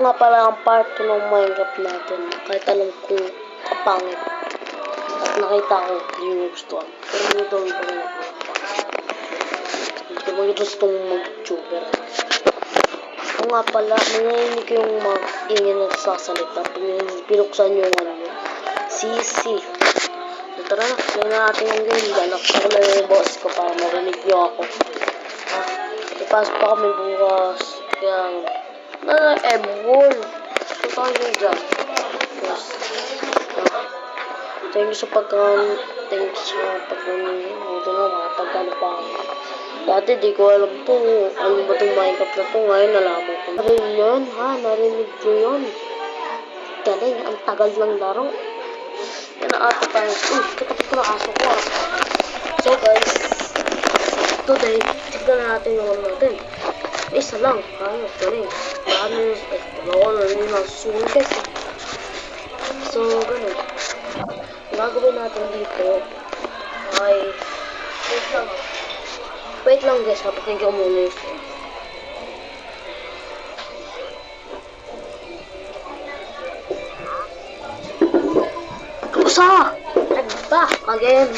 nga pala ang part 2 ng Minecraft natin. Kahit alam kong kapangit. At nakita ko, hindi mo gustuhan. Pero ito ang pangit. Hindi ko gustong mag-tuber. Ako nga pala, nangyayamig ko yung mga ingin na sasalita. Pinuksan yung CC. So, tara na, play na natin yung game. Ganak ko na yung boss ko para marinig nyo ako. Ipasok pa kami bukas. Kaya, M1. So, tayo nyo dyan. Yes. Thank you sa ito na, makapagkano pa ako. Dati di ko alam to, ano ba itong Minecraft na to, ngayon nalaman ko. Narinig yun, ha? Narinig nyo yun. Galing, ang tagal ng laro. Yan ang ata tayo. Uy, katapos ko na aso ko, ha? So guys, today, tignan na natin yung ano natin. Isa lang, kaya, galing. Marami yung, dalawa na rin yung nasusunod guys. So, ganun. Gagawin natin dito ay wait lang guys, kapatid ko muna yun. Kusa! Nagba! Again!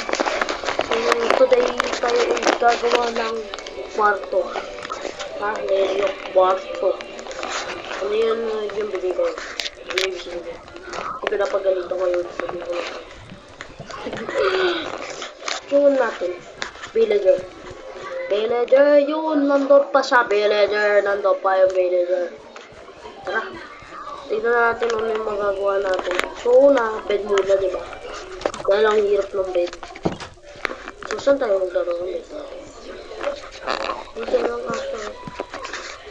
So, today tayo ay gagawa ng kwarto. Ha? Yung kwarto. Ano yun yung bigay ko? Ano yung bigay? Kung pinapagalito ko yun, sabi ko lang. Yun natin. Villager. Villager, yun. Nandun pa siya. Villager. Nandun pa yung villager. Tara. Tignan natin ano yung magagawa natin. So, una, bed muna, diba? Dahil ang hirap ng bed. So, saan tayo maglaro ng bed? Dito lang ako.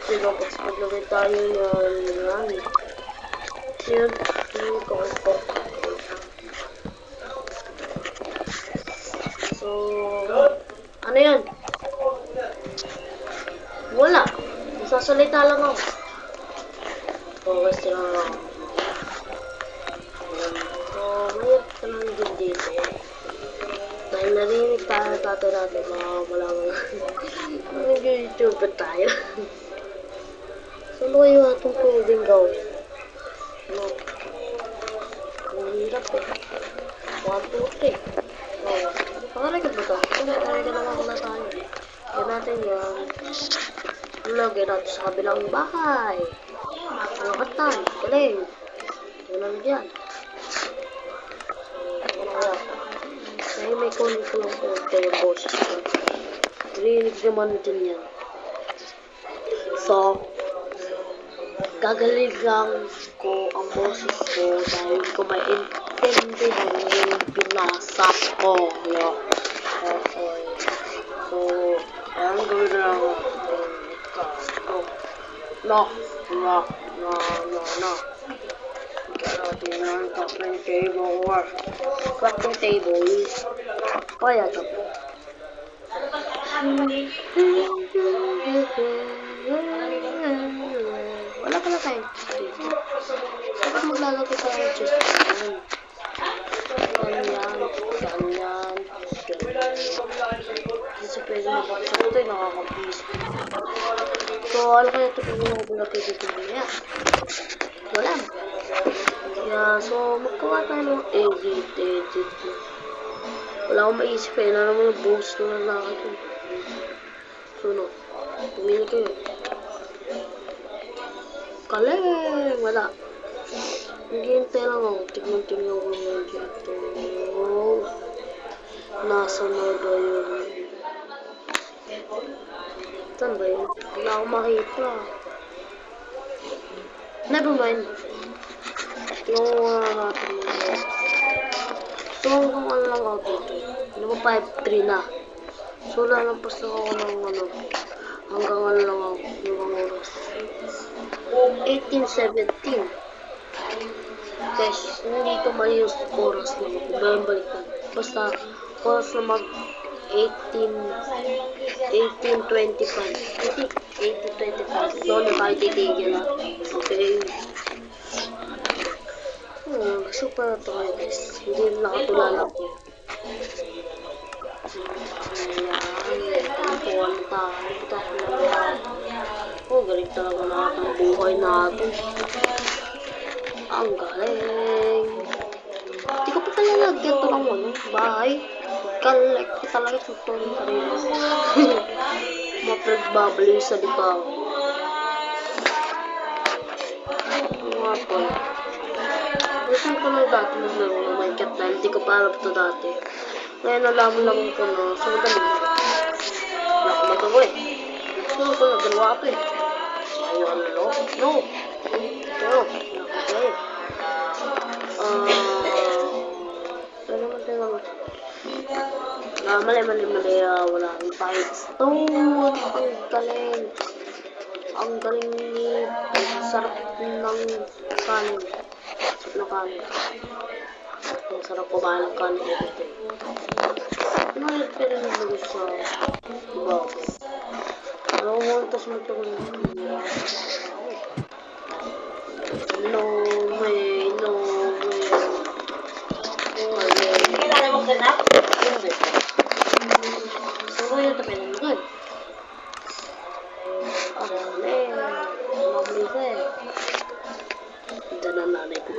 Dito lang kasi maglagay tayo yan. Yun. Yun ko. So, ano yun? Wala. Sasalita lang ako. Kasi lang ako. So, mayroon ka lang din dito. Dahil narinig tayo tatay natin, malaman Nag-YouTube tayo. So, ano kayo atong pwedeng gawin? No. Ang hirap eh. 1, 2, 3. Pangaray ka ba ito? Pangaray ka naman wala tayo. Yan natin yan. Lagyan natin sa kabilang bahay. Kalakatan. Galing. Yan lang dyan. Kaya may kunin ko lang po yung boses ko. Rinig naman din yan. So, gagalingan ko ang boses ko dahil ko maintindihan yung binasa ko. Yeah. Okay. So, ang gawin na lang No. Kaya natin yung crafting table. Crafting table. Kaya ito. Wala pala tayo. Dapat maglalagay tayo ng chest. Ganyan. Kasi pwede mabaksak ito ay nakakabis. So, ano kaya ito kung magbulagay dito mamaya? Wala. Yeah, so, magkawa tayo ng edit. Wala akong maisip eh. Na naman yung boost na lalaki ito. So, no. Pumili kayo. Kaleng! Wala. Naghihintay lang ako. Tignan ko naman dito. Nasa na ba yun? Saan ba yun? Wala akong makita. Never mind. Yung natin mo. So, hanggang ano lang ako dito. Ano ba 5-3 na? So, lalampas lang ako ng ano. Hanggang ano lang ako. Yung oras. 18:17. Guys, hindi ko mali yung oras na balikan. Basta, oras na mag 18:25. 18:25. Doon na tayo titigil na. Okay. Super ito kayo guys. Hindi na nakatulala ko. Ayan. Ito tayo. Oh, galing talaga natin ang buhay natin. Ang galing. Hindi ko pa pala lagyan ito ng bahay. Galing ko talaga ito ng karino. Mapagbabalo yung salita ko. Mga po. Gusto ko na dati maglaro ng Minecraft na hindi ko pa alam ito dati. Ngayon nalaman lang ko na so madali na. Wala ko magagawa eh. Gusto ko nagalawa ito eh. Ayaw ano no? No! Ito. Nakagay. Mali. Wala akong fight stone. Ang galing. Ang galing ni. Ang sarap ng kanin. Sarap ng kanin. Ang sarap kumain ng kanin. Ngayon pero nilagay sa bag. Alam mo, tapos magtawag ng no way. Kailangan mong ganap? Hindi. So, yun tapos ng good. Mabilis eh. Hindi na nanay ko.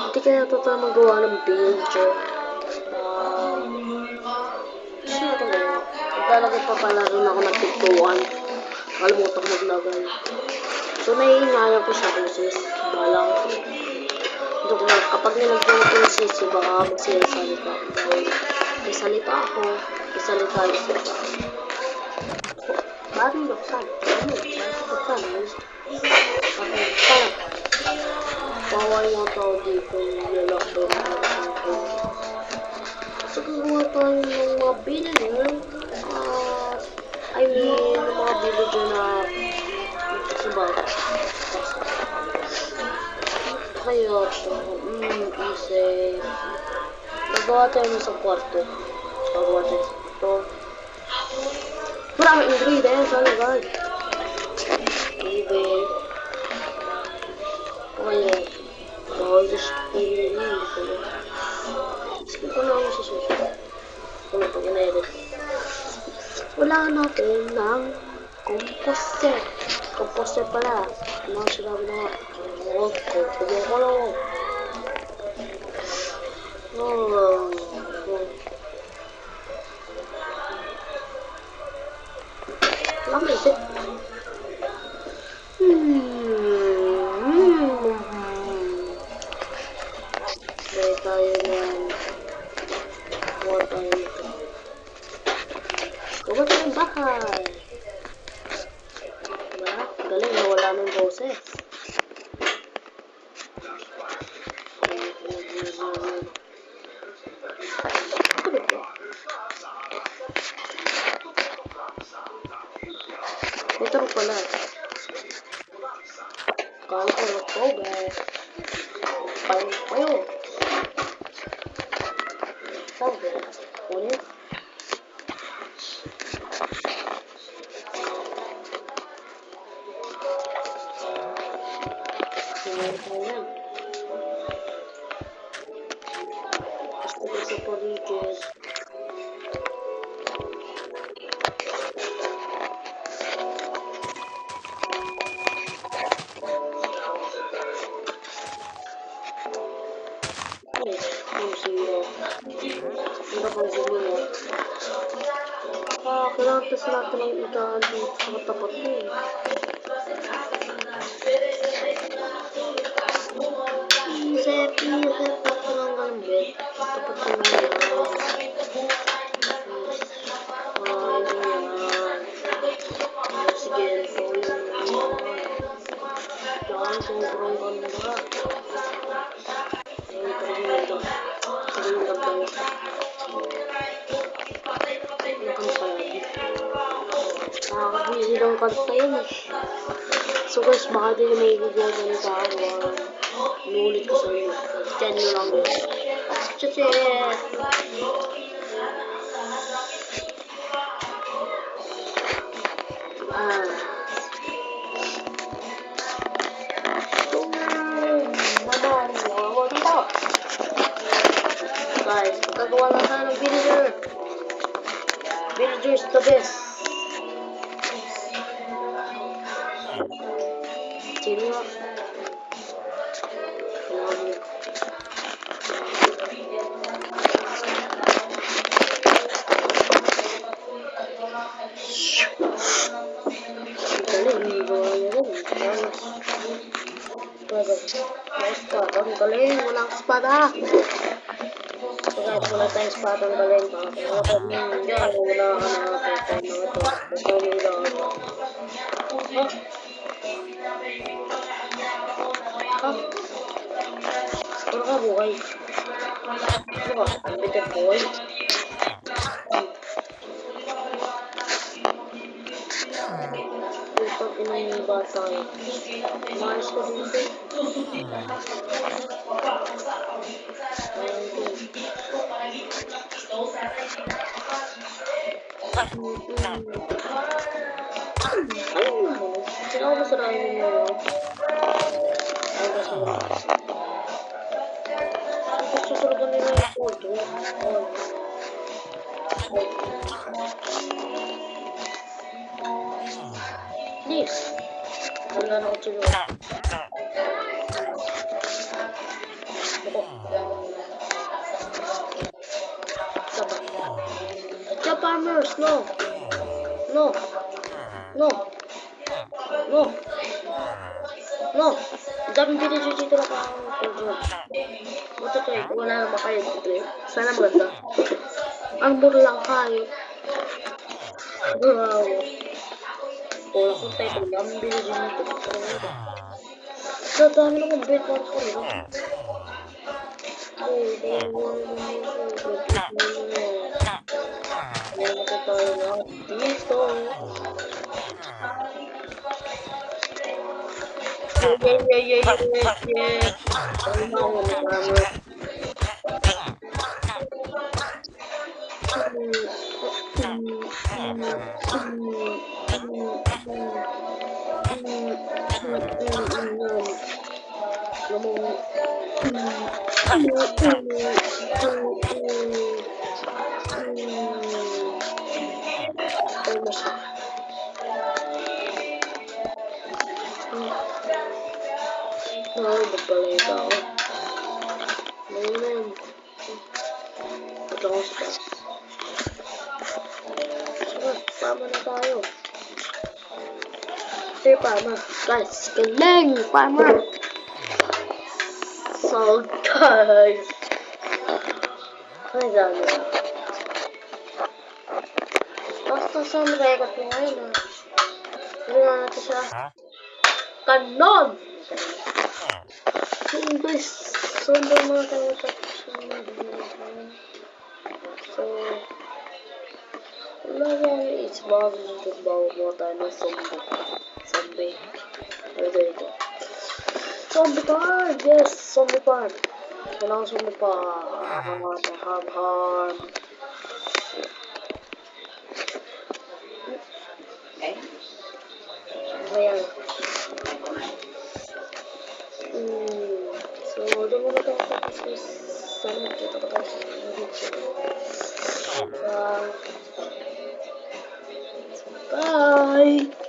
Hindi kaya ito magawa ng villager. Sino ito ngayon? Maglalagay pa pala rin ako ng tigtuan. Kalimutan ko maglagay. So, naiingayan ko siya kung sis. Balang ko. Kapag nilagyan ko yung sisi, baka magsisalita ako. May salita ako. May salita yung salita. Bakit buksan? Buksan. Bawal mo tao dito yung lockdown. So, gagawa tayo ng mga villager. I mean, ng mga villager na sa baga. Kaya ito, isip. Nagawa tayo sa kwarto. Nagawa tayo sa ito. Maraming ingredients, ano guys? Even. Kaya, just skip ko na ako sa susunod. Kung ito ginedit. Wala natin ng composter. Composter pala. Ano ang sinabi na nga? Kubo ko lang. Lắm rồi chứ. Đây tayo ng water ito. Kuha tayong bahay. Diba? Galing na wala ng boses. Ito pala. Kala ko na po, guys. Payo. Sabi. Ulit. Ayan. Gusto ko sa paligid. Kailangan kasi natin ang ikaan dito sa katapat mo eh. Isip, ako lang ang bed. Tapat ko na yan. Sige, ito lang yan. Yan, sobrang ganda. Ay, parang ganda. Parang ganda. Nakakabisi ng kanta yun eh. So guys, baka din may video ganito ako. Inulit ko sa inyo. Diyan nyo lang yun. Chuchi! Guys, magagawa lang tayo ng villager. Villager is the best. Sino nga? Alam mo. Galing, hindi gawa niya rin. Espada, ang galing, walang espada. So guys, wala tayong espada, ang galing. Pakapagod ninja, wala ka na natin. Ito nila. Puro ka buhay. Ano ka? Ang bigat buhay. Putang ina yung bata eh. Maayos ka dito. Sino ako masarahin mo yun? Ay, masarahin. Susurugan nila yung photo. Please. Wala na ako sila. Farmers, no. No. No. No. No. Ang daming video dito na parang ito kayo, wala naman kayo dito eh. Sana maganda. Ang mura lang kayo. Wow. Wala kong tayo, ang daming video dito. Sa dami naman break one ko rin. Tayo na dito. Yeah. Ay, magpalita ako. Ngayon. Ito ako sa taas. Sige, pama na tayo. Sige, pama. Guys, galing! Pama! So, guys. Ay, dami. Basta saan record ko ngayon, ha? Hindi nga natin siya. Kanon! So guys, so mga kamutak so wala lang it's bago mo tayo ng zombie ito zombie part, yes, zombie part kailangan zombie part harm ayan. So, doon mo ito tapos sana makita ko tayo sa video. Bye!